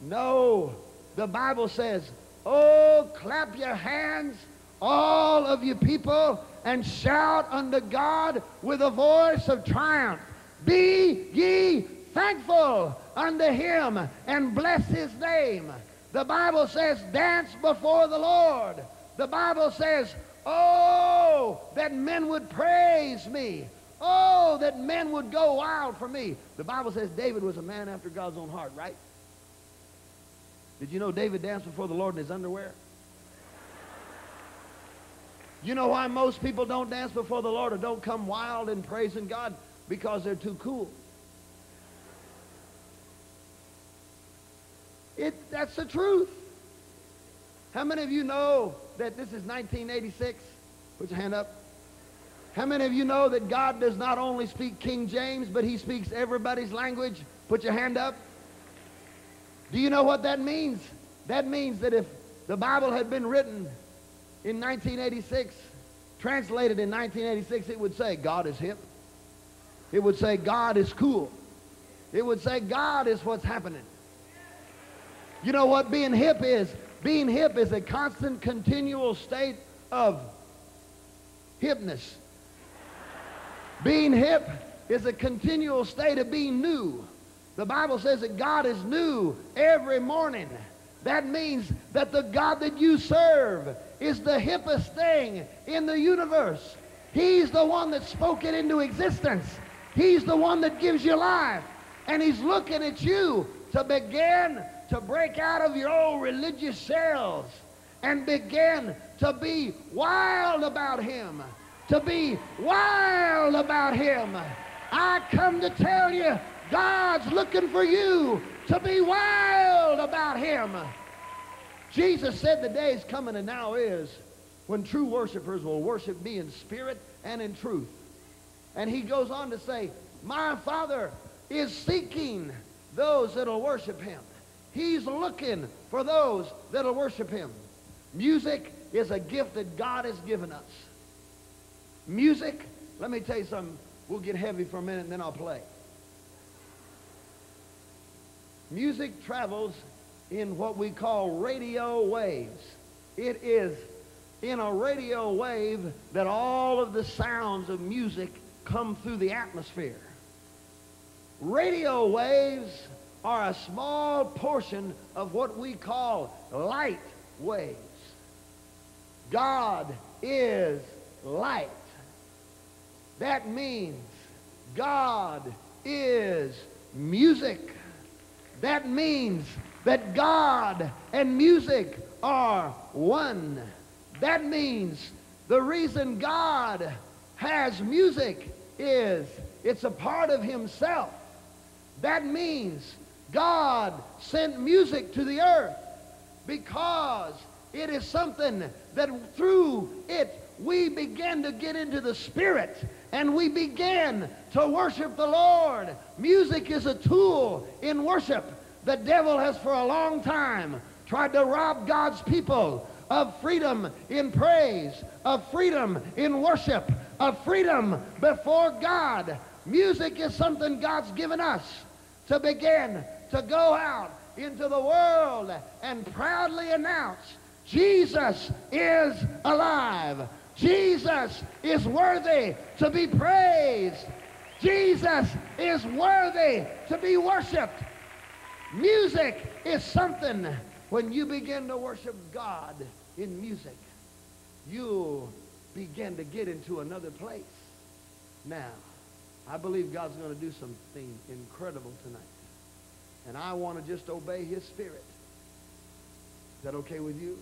No, the Bible says, oh, clap your hands, all of you people, and shout unto God with a voice of triumph. Be ye thankful unto him and bless his name. The Bible says, dance before the Lord. The Bible says, oh, that men would praise me. Oh, that men would go wild for me. The Bible says David was a man after God's own heart, right? Did you know David danced before the Lord in his underwear? You know why most people don't dance before the Lord or don't come wild in praising God? Because they're too cool. That's the truth. How many of you know that this is 1986? Put your hand up. How many of you know that God does not only speak King James, but he speaks everybody's language? Put your hand up. Do you know what that means? That means that if the Bible had been written in 1986, translated in 1986, it would say God is hip. It would say God is cool. It would say God is what's happening. You know what being hip is? Being hip is a constant, continual state of hipness. Being hip is a continual state of being new. The Bible says that God is new every morning. That means that the God that you serve is the hippest thing in the universe. He's the one that spoke it into existence. He's the one that gives you life. And he's looking at you to begin to break out of your old religious shells and begin to be wild about him. To be wild about him. I come to tell you, God's looking for you to be wild about him. Jesus said the day is coming and now is when true worshipers will worship me in spirit and in truth. And he goes on to say, my Father is seeking those that will worship him. He's looking for those that will worship him. Music is a gift that God has given us. Music, let me tell you something. We'll get heavy for a minute and then I'll play. Music travels in what we call radio waves. It is in a radio wave that all of the sounds of music come through the atmosphere. Radio waves are a small portion of what we call light waves. God is light. That means God is music. That means that God and music are one. That means the reason God has music is it's a part of himself. That means God sent music to the earth because it is something that through it we begin to get into the spirit and we begin to worship the Lord. Music is a tool in worship. The devil has for a long time tried to rob God's people of freedom in praise, of freedom in worship, of freedom before God. Music is something God's given us to begin to go out into the world and proudly announce Jesus is alive. Jesus is worthy to be praised. Jesus is worthy to be worshiped. Music is something, when you begin to worship God in music, you'll begin to get into another place. Now, I believe God's going to do something incredible tonight. And I want to just obey his spirit. Is that okay with you?